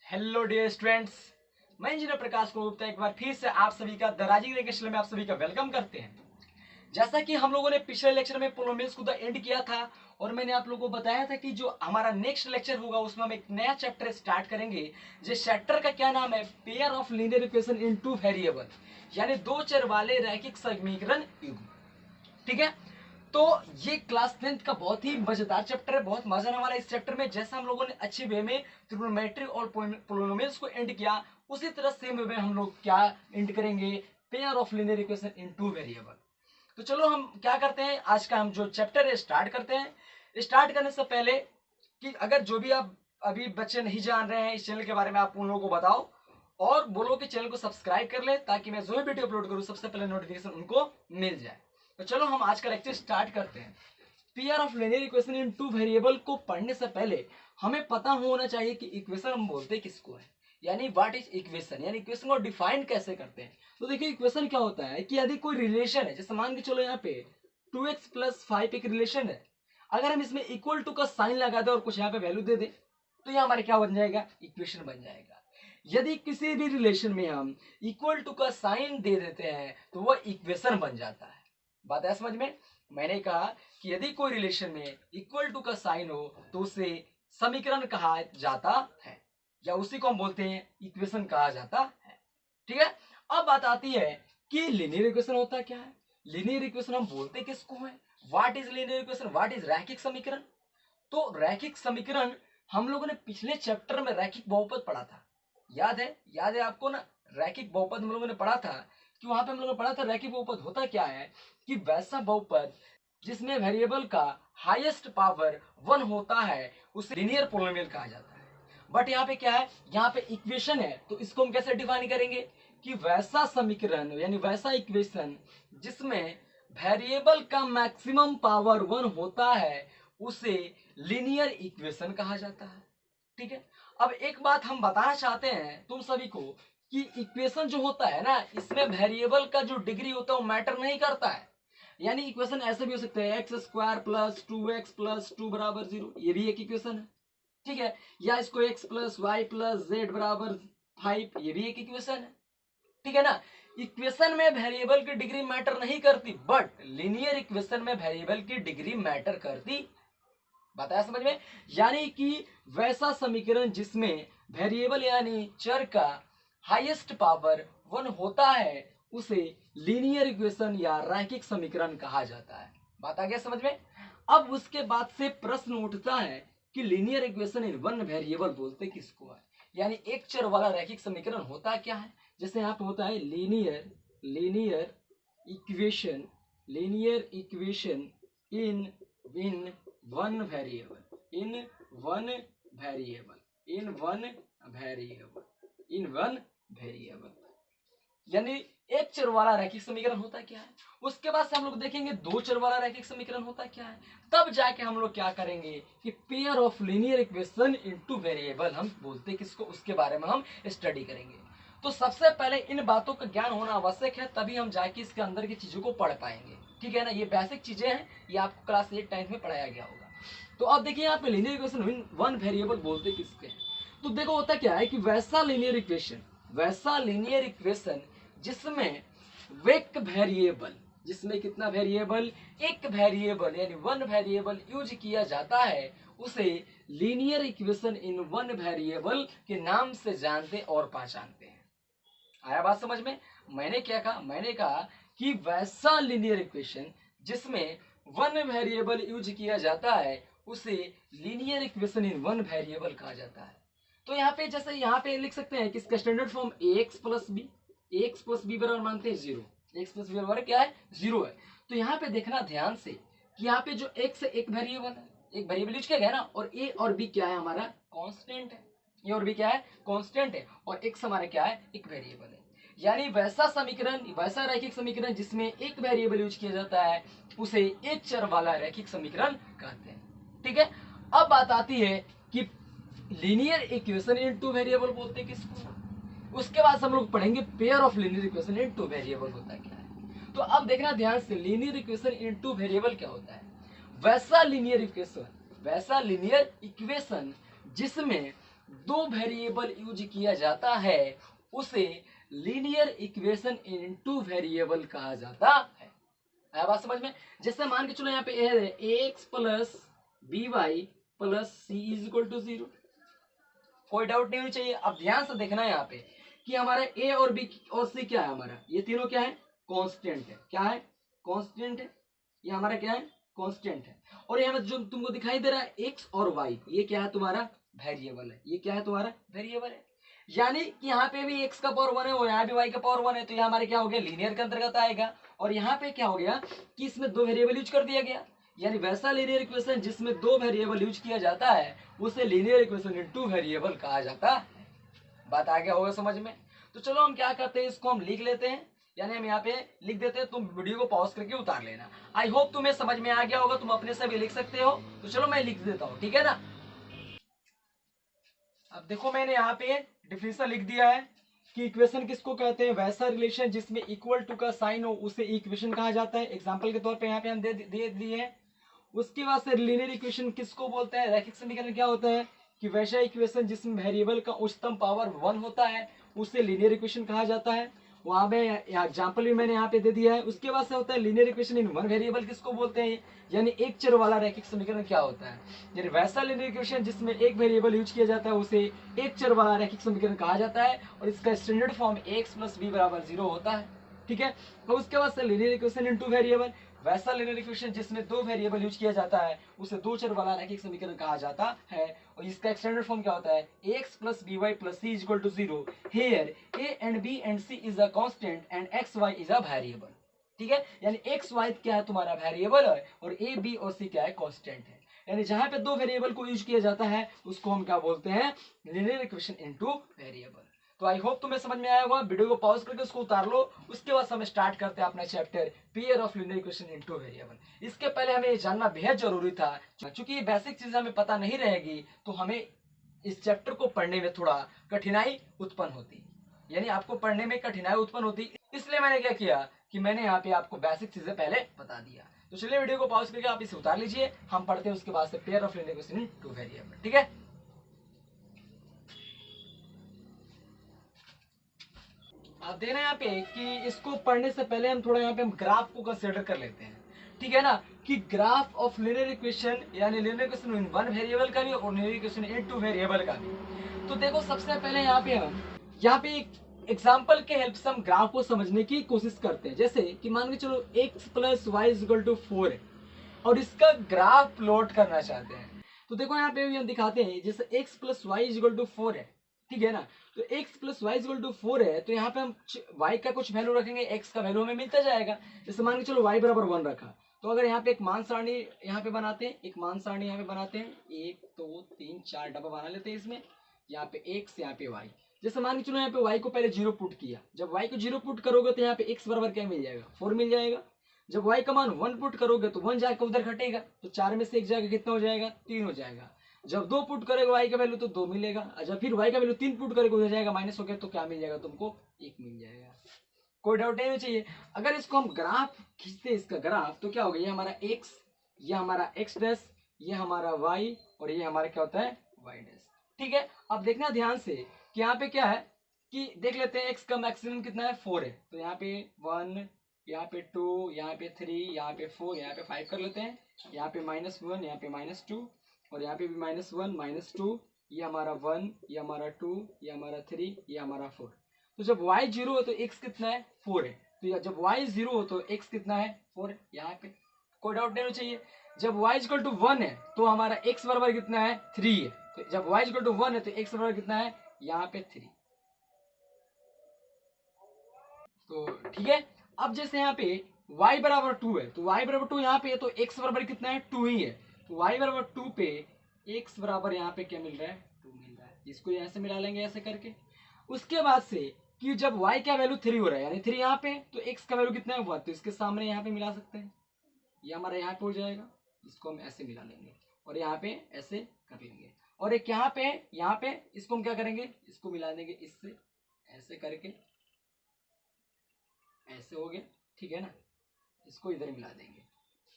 Hello dear students, मैं engineer प्रकाश को गुप्ता एक बार फिर से आप सभी का दराजी लेक्चर में आप सभी का वेलकम करते हैं। जैसा कि हम लोगों ने पिछले लेक्चर में पोलोमियल्स को द एंड किया था और मैंने आप लोगों को बताया था कि जो हमारा नेक्स्ट लेक्चर होगा उसमें हम एक नया चैप्टर स्टार्ट करेंगे। जिस चैप्टर का क्या नाम है, pair of linear equation in two variable, यानी दो चर वाले रैखिक समीकरण युग्म। ठीक है, तो ये क्लास 10th का बहुत ही मजेदार चैप्टर है, बहुत मजा आने वाला है इस चैप्टर में। जैसा हम लोगों ने अच्छे वे में ट्रिग्नोमेट्री और पोलिनोमियल्स को एंड किया, उसी तरह सेम वे में हम लोग क्या एंड करेंगे, pair of linear equation in two variable. तो चलो हम क्या करते हैं, आज का हम जो चैप्टर है स्टार्ट करते हैं। स्टार्ट करने से पहले कि अगर जो भी आप अभी बच्चे नहीं जान रहे हैं इस चैनल के बारे में, आप उन लोगों को बताओ और बोलो कि चैनल को सब्सक्राइब कर ले, ताकि मैं जो भी वीडियो अपलोड करूँ सबसे पहले नोटिफिकेशन उनको मिल जाए। तो चलो हम आज का लेक्चर स्टार्ट करते हैं। Pair of linear equation in two variable को पढ़ने से पहले हमें पता होना चाहिए कि इक्वेशन हम बोलते किसको है, यानी व्हाट इज इक्वेशन, यानी इक्वेशन को डिफाइन कैसे करते हैं। तो देखिए इक्वेशन क्या होता है कि यदि कोई रिलेशन है, जैसे मान के चलो यहाँ पे 2x + 5 एक रिलेशन है, अगर हम इसमें इक्वल टू का साइन लगा दे और कुछ यहाँ पे वैल्यू दे दे तो ये हमारे क्या बन जाएगा, इक्वेशन बन जाएगा। यदि किसी भी रिलेशन में हम इक्वल टू का साइन दे देते हैं तो वह इक्वेशन बन जाता है। बात है समझ में। मैंने कहा कि यदि कोई रिलेशन में इक्वल टू का साइन हो तो उसे समीकरण कहा जाता है, या उसी को हम बोलते हैं इक्वेशन कहा जाता है। ठीक है, अब बात आती है कि लीनियर इक्वेशन होता क्या है। लीनियर इक्वेशन हम बोलते किसको है, what is linear equation, what is रैखिक समीकरण। तो रैखिक समीकरण हम लोगों ने पिछले चैप्टर में रैखिक बहुपद पढ़ा था, याद है आपको ना। रैखिक बहुपद हम लोगों ने पढ़ा था कि वहां पे हम लोगों ने पढ़ा था रैखिक बहुपद होता क्या है कि वैसा बहुपद जिसमें वेरिएबल का हाईएस्ट पावर 1 होता है उसे लीनियर पोलिनोमियल कहा जाता है। बट यहाँ पे क्या है, यहाँ पे इक्वेशन है, तो इसको हम कैसे डिफाइन करेंगे कि वैसा समीकरण यानी वैसा इक्वेशन जिसमें वेरिएबल का मैक्सिमम पावर 1 होता है उसे लीनियर इक्वेशन कहा जाता है। ठीक है, अब एक बात हम बताना चाहते हैं तुम सभी को कि इक्वेशन जो होता है ना, इसमें वेरिएबल का जो डिग्री होता है वो मैटर नहीं करता है। यानी इक्वेशन ऐसे भी हो सकते हैं x² + 2x + 2 = 0, ये भी एक इक्वेशन है। ठीक है, या इसको x + y + z = 5, ये भी एक इक्वेशन है। ठीक है ना, इक्वेशन में वेरिएबल की डिग्री मैटर नहीं करती, बट लीनियर इक्वेशन में वेरिएबल की डिग्री मैटर करती। बताया समझ में। यानी कि वैसा समीकरण जिसमें वेरिएबल यानी चर का हाईएस्ट पावर 1 होता है उसे लीनियर इक्वेशन या रैखिक समीकरण कहा जाता है। बात आ गया समझ में। अब उसके बाद से प्रश्न उठता है कि linear equation in one variable बोलते किसको है, यानी एक चर वाला रैखिक समीकरण होता क्या है। जैसे यहाँ पे होता है linear equation in in one variable in one variable, यानी एक चर वाला रैखिक समीकरण होता क्या है। उसके बाद से हम लोग देखेंगे दो चर वाला रैखिक समीकरण होता क्या है, तब जाके हम लोग क्या करेंगे कि pair of linear equation into variable हम बोलते किसको, उसके बारे में हम स्टडी करेंगे। तो सबसे पहले इन बातों का ज्ञान होना आवश्यक है, तभी हम जाके इसके अंदर की चीजों को पढ़ पाएंगे। ठीक है ना, ये बेसिक चीजें हैं, ये आपको क्लास 8 9 में पढ़ाया गया होगा। तो अब देखिए यहाँ पे लीनियर इक्वेशन वन वेरिएबल बोलते किसके हैं। तो देखो होता क्या है कि वैसा लीनियर इक्वेशन जिसमें एक वेरिएबल, जिसमें कितना वेरिएबल, एक वेरिएबल यानी वन वेरिएबल यूज किया जाता है उसे linear equation in one variable के नाम से जानते और पहचानते हैं। आया बात समझ में। मैंने क्या कहा, मैंने कहा कि वैसा लीनियर इक्वेशन जिसमें वन वेरिएबल यूज किया जाता है उसे linear equation in one variable कहा जाता है। तो यहाँ पे जैसे यहाँ पे लिख सकते हैं कि इसका स्टैंडर्ड फॉर्म ax + b बराबर मानते हैं 0, x + b बराबर क्या है, 0 है। तो यहाँ पे देखना ध्यान से कि यहाँ पे जो x है एक वेरिएबल है, एक वेरिएबल यूज किया गया ना, और a और b क्या है, हमारा कांस्टेंट है। ए और बी क्या है, कांस्टेंट है, और x हमारा क्या है, एक वेरिएबल है। यानी वैसा समीकरण, वैसा रैखिक समीकरण जिसमें एक वेरिएबल यूज किया जाता है उसे एक चर वाला रैखिक समीकरण कहते हैं। ठीक है, अब बात आती है कि linear equation in two variable बोलते हैं किसको। उसके बाद हम लोग पढ़ेंगे pair of linear equation in two variable होता क्या है। तो अब देखना ध्यान से, linear equation in two variable क्या होता है। वैसा लीनियर इक्वेशन जिसमें दो वेरिएबल यूज किया जाता है उसे linear equation in two variable कहा जाता है। आया बात समझ में? जैसे मान के चलो यहाँ पे ए है ax plus b y plus c is equal to 0। कोई डाउट नहीं होनी चाहिए। अब ध्यान से देखना है यहाँ पे कि हमारा ए और बी और सी क्या है, हमारा ये तीनों क्या है, कांस्टेंट है। क्या है? कांस्टेंट है। ये हमारा क्या है? कांस्टेंट है। और यहाँ जो तुमको दिखाई दे रहा है एक्स और वाई, ये क्या है तुम्हारा? वेरिएबल है। ये क्या है तुम्हारा? वेरिएबल है। यानी कि यहाँ पे भी एक्स का पावर 1 है और यहाँ भी वाई का पावर 1 है, तो ये हमारे क्या हो गया? लीनियर के अंतर्गत आएगा। और यहाँ पे क्या हो गया कि इसमें दो वेरिएबल यूज कर दिया गया, यानी वैसा लीनियर इक्वेशन जिसमें दो वेरिएबल यूज किया जाता है उसे linear equation in two variable कहा जाता है। बात आ गया होगा समझ में? तो चलो हम क्या करते हैं, इसको हम लिख लेते हैं, यानी हम यहाँ पे लिख देते हैं। तुम वीडियो को पॉज करके उतार लेना। आई होप तुम्हें समझ में आ गया होगा, तुम अपने से भी लिख सकते हो। तो चलो मैं लिख देता हूँ, ठीक है ना? अब देखो मैंने यहाँ पे डिफिनेशन लिख दिया है कि इक्वेशन किसको कहते हैं? वैसा रिलेशन जिसमें इक्वल टू का साइन हो उसे इक्वेशन कहा जाता है। एग्जांपल के तौर पे यहाँ पे हम दे दिए हैं। उसके बाद से लीनियर इक्वेशन किसको बोलते हैं? रैखिक समीकरण क्या होता है कि वैसा इक्वेशन जिसमें वेरिएबल का उच्चतम पावर 1 होता है उसे लीनियर इक्वेशन कहा जाता है। वहां पे एग्जांपल भी मैंने यहाँ पे दे दिया है। उसके बाद से होता है linear equation in one variable किसको बोलते हैं? यानी एक चर वाला रैखिक समीकरण क्या होता है? यानी वैसा लीनियर इक्वेशन जिसमें एक वेरिएबल यूज किया जाता है उसे एक चर वाला रैखिक समीकरण कहा जाता है। और इसका standard form x plus b बराबर 0 होता है। ठीक है। तो उसके बाद से linear equation in two variable, वैसा लीनियर इक्वेशन जिसमें दो वेरिएबल यूज किया जाता है उसे दो चर वाला रैखिक समीकरण कहा जाता है। और इसका स्टैंडर्ड फॉर्म क्या होता है? x plus b y plus c equal to 0 here a and b and c is a constant and x y is a variable. ठीक है। यानी x y क्या है तुम्हारा? वेरिएबल है, और a b और c क्या है? कांस्टेंट है। यानी जहां पे दो वेरिएबल को यूज किया जाता है उसको हम क्या बोलते हैं? Linear equation into variable. तो आई होप तुम्हें समझ में आया होगा। वीडियो को पॉज करके उसको उतार लो। उसके बाद हम स्टार्ट करते हैं अपना chapter pair of linear equation into variable. इसके पहले हमें ये जानना बेहद जरूरी था, क्योंकि ये बेसिक चीज हमें पता नहीं रहेगी तो हमें इस चैप्टर को पढ़ने में थोड़ा कठिनाई उत्पन्न होती, यानी आपको पढ़ने में कठिनाई उत्पन्न होती। इसलिए मैंने क्या किया कि मैंने यहाँ पे आपको बेसिक चीजें पहले बता दिया। तो चलिए वीडियो को पॉज करके आप इसे उतार लीजिए, हम पढ़ते हैं उसके बाद से pair of linear equation into variable. ठीक है। आप देख रहे हैं यहाँ पे कि इसको पढ़ने से पहले हम थोड़ा यहाँ पे हम ग्राफ को कंसिडर कर लेते हैं। ठीक है ना? कि ग्राफ ऑफ लीनियर इक्वेशन, यानी linear equation in one variable का भी और linear equation in two variable का भी। तो देखो सबसे पहले यहाँ पे हम एक एग्जाम्पल के हेल्प से हम ग्राफ को समझने की कोशिश करते हैं। जैसे कि मान के चलो x plus y is equal to 4 है और इसका ग्राफ प्लॉट करना चाहते हैं। तो देखो यहाँ पे भी हम दिखाते हैं, जैसे x plus y is equal to 4 है। ठीक है ना? तो x plus y equal to 4 है, तो यहाँ पे हम y का कुछ वैल्यू रखेंगे, x का वैल्यू हमें मिलता जाएगा। जैसे मान के चलो y बराबर 1 रखा, तो अगर यहाँ पे एक मान सारणी यहाँ पे बनाते हैं, एक मान सारणी यहाँ पे बनाते हैं, 1 2 3 4 डब्बा बना लेते हैं इसमें। यहाँ पे x, यहाँ पे y। जैसे मान के चलो यहाँ पे y को पहले 0 पुट किया, जब y को 0 पुट करोगे तो यहाँ पे x बराबर क्या मिल जाएगा? 4 मिल जाएगा। जब y का मान 1 पुट करोगे तो 1 जाकर उधर घटेगा, तो 4 में से 1 जाएगा, कितना हो जाएगा? 3 हो जाएगा। जब 2 पुट करेगा y का वैल्यू तो 2 मिलेगा। जब फिर y का वैल्यू 3 पुट करेगा उधर जाएगा, माइनस हो गया, तो क्या मिल जाएगा तुमको? 1 मिल जाएगा। कोई डाउट नहीं चाहिए। अगर इसको हम ग्राफ खींचते हैं, इसका ग्राफ, तो क्या होगा? ये हमारा x, ये हमारा x डैश, ये हमारा y और ये हमारा क्या होता है? y dash. ठीक है। अब देखना ध्यान से कि यहाँ पे क्या है कि देख लेते हैं x का मैक्सिमम कितना है? 4 है। तो यहाँ पे 1, यहाँ पे 2, यहाँ पे 3, यहाँ पे 4, यहाँ पे 5 कर लेते हैं। यहाँ पे -1, यहाँ पे -2 और यहाँ पे भी -1 -2। ये हमारा 1, ये हमारा 2, ये हमारा 3, ये हमारा 4। तो जब y 0 हो तो x कितना है? 4 है। तो जब y 0 हो तो x कितना है? 4 है। यहाँ पे कोई डाउट नहीं चाहिए। जब y इक्वल टू 1 है तो हमारा x बराबर कितना है? 3 है। तो जब y इक्वल टू 1 है तो x बराबर कितना है? यहाँ पे 3। तो ठीक है। अब जैसे यहाँ पे y बराबर 2 है, तो y बराबर 2 यहाँ पे है, तो x बराबर कितना है? 2 ही है। तो y बराबर 2 पे x बराबर यहाँ पे क्या मिल रहा है? 2 मिल रहा है। इसको यहाँ से मिला लेंगे ऐसे करके। उसके बाद से कि जब y का वैल्यू 3 हो रहा है, यानी 3 यहाँ पे, तो x का वैल्यू कितना है? 1, तो इसके सामने यहाँ पे मिला सकते हैं। ये हमारा यहाँ पे हो जाएगा, इसको हम ऐसे मिला लेंगे और यहाँ पे ऐसे कर लेंगे। और एक यहाँ पे इसको हम क्या करेंगे? इसको मिला देंगे इससे, ऐसे करके ऐसे हो गया। ठीक है ना? इसको इधर मिला देंगे।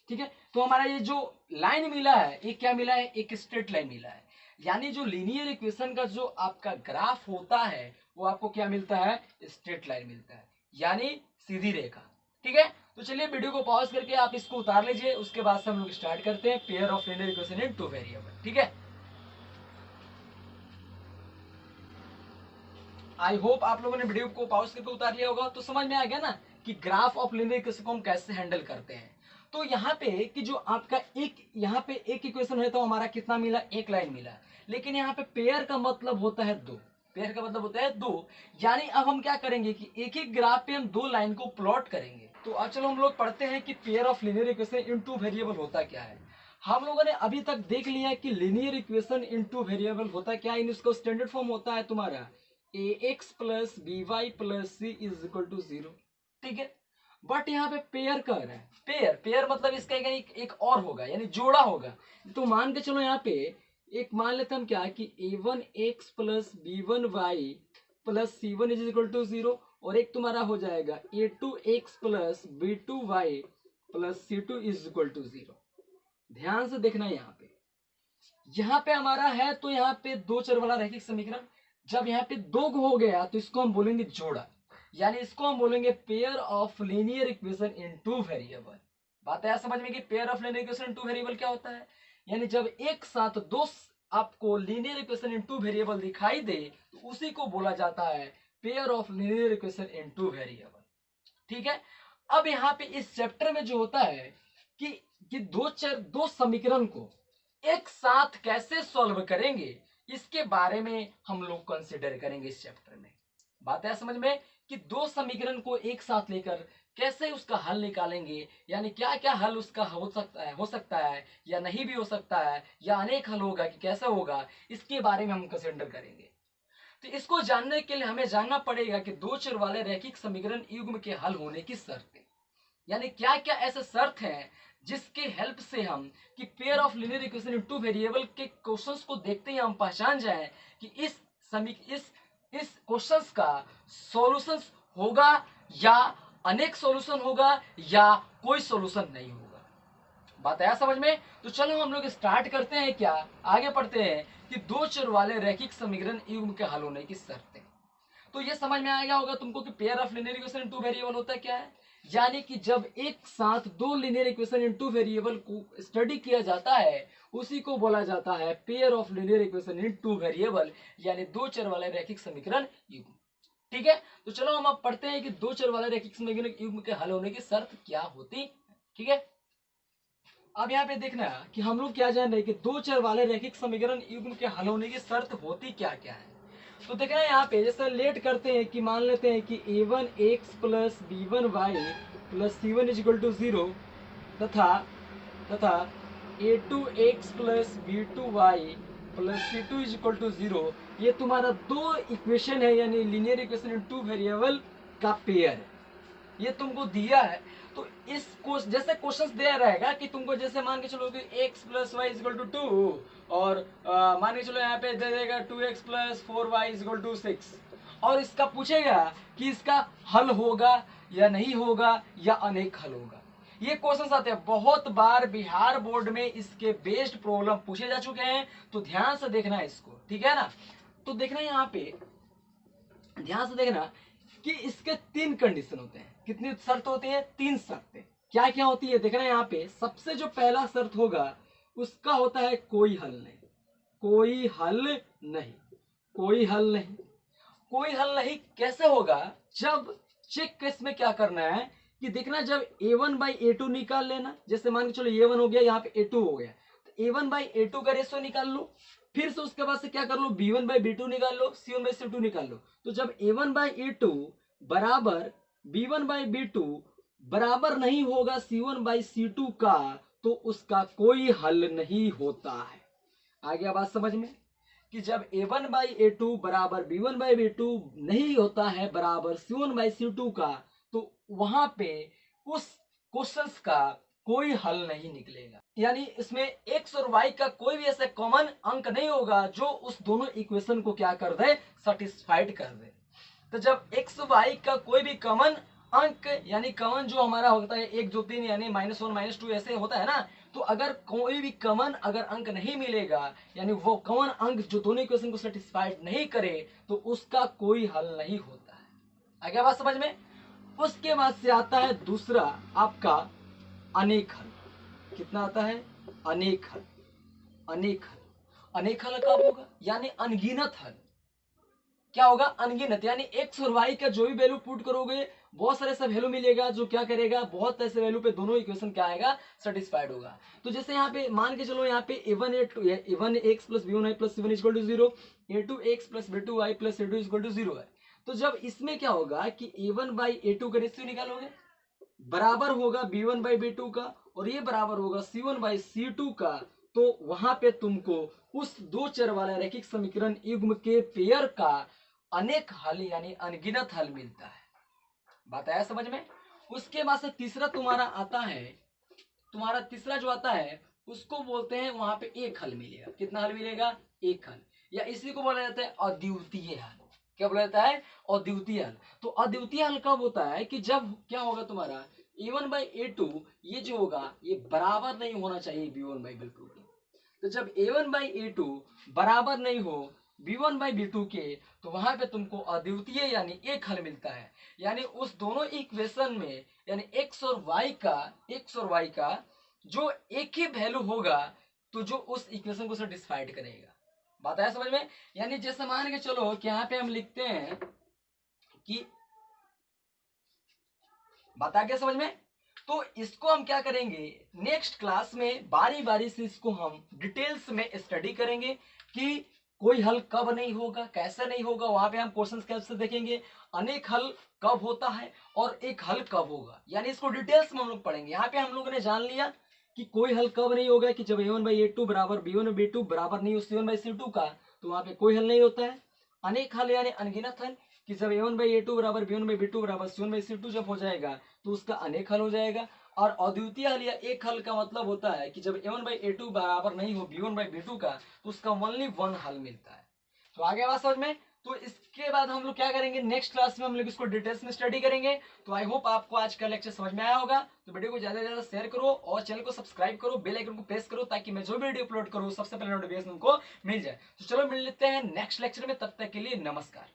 ठीक है। तो हमारा ये जो लाइन मिला है, ये क्या मिला है? एक स्ट्रेट लाइन मिला है। यानी जो लीनियर इक्वेशन का जो आपका ग्राफ होता है वो आपको क्या मिलता है, स्ट्रेट लाइन मिलता है, यानी सीधी रेखा। ठीक है, तो चलिए वीडियो को पॉज करके आप इसको उतार लीजिए, उसके बाद से हम लोग स्टार्ट करते हैं pair of linear equation in two variable. ठीक है, आई होप आप लोगों ने वीडियो को पॉज करके उतार लिया होगा, तो समझ में आ गया ना कि ग्राफ ऑफ लीनियर इक्वेशन को हम कैसे हैंडल करते हैं। तो यहाँ पे कि जो आपका यहाँ पे एक इक्वेशन है तो हमारा कितना मिला, एक लाइन मिला, लेकिन यहाँ पे पेयर का मतलब होता है दो, पेयर का मतलब होता है दो, यानी अब हम क्या करेंगे कि एक एक ग्राफ पे हम दो लाइन को प्लॉट करेंगे। तो अब चलो हम लोग पढ़ते हैं कि pair of linear equation in two variable होता क्या है। हम लोगों ने अभी तक देख लिया कि linear equation in two variable होता क्या है, इसका स्टैंडर्ड फॉर्म होता है तुम्हारा ax plus b y plus c is equal to 0। ठीक है, बट यहाँ पे पेयर कह रहा है, पेयर पेयर मतलब इसका एक और होगा, यानी जोड़ा होगा। तो मान के चलो यहाँ पे एक मान लेते हम क्या कि a1x plus b1y plus c1 is equal to 0, और एक तुम्हारा हो जाएगा a2x plus b2y plus c2 is equal to 0। ध्यान से देखना यहाँ पे हमारा है तो यहाँ पे दो चर वाला रैखिक समीकरण, जब यहाँ पे दो हो गया तो इसको हम बोलेंगे जोड़ा, यानी इसको हम बोलेंगे pair of linear equation in two variable. बात है समझ में कि pair of linear equation in two variable क्या होता है, यानी जब एक साथ दो आपको linear equation in two variable दिखाई दे तो उसी को बोला जाता है pair of linear equation in two variable. ठीक है, अब यहाँ पे इस चैप्टर में जो होता है कि दो समीकरण को एक साथ कैसे सॉल्व करेंगे, इसके बारे में हम लोग कंसिडर करेंगे इस चैप्टर में। बात है समझ में कि दो समीकरण को एक साथ लेकर कैसे उसका हल निकालेंगे, यानी क्या क्या हल उसका हो सकता है या नहीं भी हो सकता है, या अनेक हल होगा कि कैसे होगा, इसके बारे में हम कंसिडर करेंगे। तो इसको जानने के लिए हमें जानना पड़ेगा कि दो चर वाले रैखिक समीकरण युग्म के हल होने की शर्तें, यानी क्या क्या ऐसे शर्त हैं जिसके हेल्प से हम कि pair of linear equation in two variable के क्वेश्चंस को देखते ही हम पहचान जाएं कि इस क्वेश्चंस का सॉल्यूशन होगा या अनेक सॉल्यूशन होगा या कोई सॉल्यूशन नहीं होगा। बात आया समझ में? तो चलो हम लोग स्टार्ट करते हैं, क्या आगे पढ़ते हैं कि दो चर वाले रैखिक समीकरण युग्म के हल होने की शर्तें। तो ये समझ में आ गया होगा तुमको कि pair of linear equation in two variable होता है क्या है, यानी कि जब एक साथ दो linear equation in two variable को स्टडी किया जाता है उसी को बोला जाता है pair of linear equation in two variable, यानी दो चर वाले रैखिक समीकरण युग्म। ठीक है, तो चलो हम अब पढ़ते हैं कि दो चर वाले रैखिक समीकरण युग्म के हल होने की शर्त क्या होती। ठीक है, अब यहाँ पे देखना कि हम लोग क्या जान रहे हैं कि दो चर वाले रैखिक समीकरण युग्म के हल होने की शर्त होती क्या क्या है। तो देख रहे हैं यहाँ पे जैसे लेट करते हैं कि मान लेते हैं कि a1x plus b1y plus c1 is equal to 0 तथा a2x plus b2y plus c2 is equal to 0। ये तुम्हारा दो इक्वेशन है, यानी linear equation in two variable का पेयर है, ये तुमको दिया है। तो इस जैसे क्वेश्चंस दिया रहेगा कि तुमको जैसे मान के चलो कि x plus y is equal to 2 और मान के चलो यहाँ पे दे देगा 2x plus 4y is equal to 6, और इसका पूछेगा कि इसका हल होगा या नहीं होगा या अनेक हल होगा। ये क्वेश्चंस आते हैं बहुत बार, बिहार बोर्ड में इसके बेस्ड प्रॉब्लम पूछे जा चुके हैं, तो ध्यान से देखना है इसको। ठीक है ना, तो देखना यहाँ पे ध्यान से देखना कि इसके तीन कंडीशन होते हैं। कितनी शर्त होती है? तीन शर्तें। क्या क्या होती है देखना यहाँ पे। सबसे जो पहला शर्त होगा उसका होता है कोई हल नहीं, कोई हल नहीं, कोई हल नहीं। कोई हल नहीं कैसे होगा? जब चेक केस में क्या करना है कि देखना जब a1 बाई a2 निकाल लेना, जैसे मान के चलो a1 हो गया, यहाँ पे a2 हो गया, तो a1 बाई a2 का रेशियो निकाल लो, फिर से उसके बाद से क्या कर लो b1 बाई b2 निकाल लो, c1 बाई c2 निकाल लो। तो जब a1 बाई a2 बराबर b1 बाई b2 बराबर नहीं होगा c1 बाई c2 का, तो उसका कोई हल नहीं होता है। आ गया बात समझ में कि जब a1 बाई a2 बराबर b1 बाई b2 नहीं होता है बराबर c1 बाई c2 का, तो वहां पे उस क्वेश्चंस का कोई हल नहीं निकलेगा, यानी इसमें x और y का कोई भी ऐसा कॉमन अंक नहीं होगा जो उस दोनों इक्वेशन को क्या कर दे, सेटिस्फाइड कर दे। तो जब x y का कोई भी कॉमन अंक यानी कॉमन जो हमारा होता है 1 2 3 यानी -1 -2 ऐसे होता है ना। तो अगर कोई भी कॉमन अगर अंक नहीं मिलेगा यानी वो कॉमन अंक जो दोनों इक्वेशन को सेटिस्फाइड नहीं करे तो उसका कोई हल नहीं होता है। आ गया बात समझ में। उसके बाद से आता है दूसरा आपका अनेक हल। कितना आता है? अनेक हल। अनेक हल, अनेक हल कब होगा? यानी अनगिनत हल। क्या होगा? अनगिनत यानी एक्स और वाई का जो भी वैल्यू पुट करोगे बहुत सारे ऐसा वैल्यू मिलेगा जो क्या करेगा, बहुत ऐसे वैल्यू पे दोनों इक्वेशन क्या आएगा, सेटिस्फाइड होगा। तो जैसे यहाँ पे मान के चलो, यहाँ पे a1 x plus b1 y plus c1 equal to 0, a2 x plus b2 y plus c2 equal to 0 है। तो जब इसमें क्या होगा कि a1 बाई a2 का रेशियो निकालोगे बराबर होगा b1 बाई b2 का, और ये बराबर होगा c1 बाई c2 का, तो वहां पे तुमको उस दो चर वाले रैखिक समीकरण युग्म के पेयर का अनेक हल यानी अनगिनत हल मिलता है। बात आया समझ में। उसके बाद से तीसरा तुम्हारा आता है, तुम्हारा तीसरा जो आता है उसको बोलते हैं, वहां पे एक हल मिलेगा। कितना हल मिलेगा? एक हल, या इसी को बोला जाता है अद्वितीय हल। क्या बोला जाता है? अद्वितीय हल। तो अद्वितीय हल कब होता है कि जब क्या होगा तुम्हारा a1 बाई a2 ये जो होगा ये बराबर नहीं होना चाहिए b1 बाई b2 के। तो जब a1 बाई a2 बराबर नहीं हो b1 बाई b2 के, तो वहां पे तुमको अद्वितीय यानी एक हल मिलता है। यानी उस दोनों इक्वेशन में यानी x और y का जो एक ही वैल्यू होगा तो जो उस इक्वेशन को सेटिस्फाइड करेगा। बात आया समझ में। यानी जैसे मान के चलो कि यहाँ पे हम लिखते हैं कि, बात आ गया समझ में। तो इसको हम क्या करेंगे, नेक्स्ट क्लास में बारी बारी से इसको हम डिटेल्स में स्टडी करेंगे कि कोई हल कब नहीं होगा, कैसे नहीं होगा। वहां पे हम क्वेश्चंस कैसे देखेंगे, अनेक हल कब होता है और एक हल कब होगा, यानी इसको डिटेल्स में हम लोग पढ़ेंगे। यहाँ पे हम लोगों ने जान लिया कि कोई हल कब नहीं होगा कि जब a1 बाई a2 बराबर b1 बाई b2 बराबर नहीं हो c1 बाई c2 का, तो वहां पे कोई हल नहीं होता है। अनेक हल यानी अनगिनत हल कि जब a1 बाई a2 बराबर b1 बाई b2 बराबर c1 बाई c2 जब हो जाएगा तो उसका अनेक हल हो जाएगा। और अद्वितीय हल या एक हल का मतलब होता है कि जब a1 बाई a2 बराबर नहीं हो b1 बाई b2 का, तो उसका ओनली वन हल मिलता है। तो आगे बात समझ में। तो इसके बाद हम लोग क्या करेंगे, नेक्स्ट क्लास में हम लोग इसको डिटेल्स में स्टडी करेंगे। तो आई होप आपको आज का लेक्चर समझ में आया होगा। तो वीडियो को ज्यादा से ज्यादा शेयर करो और चैनल को सब्सक्राइब करो, बेल आइकन को प्रेस करो, ताकि मैं जो भी वीडियो अपलोड करूँ सबसे पहले नोटिफिकेशन को मिल जाए। तो चलो मिल लेते हैं नेक्स्ट लेक्चर में, तब तक के लिए नमस्कार।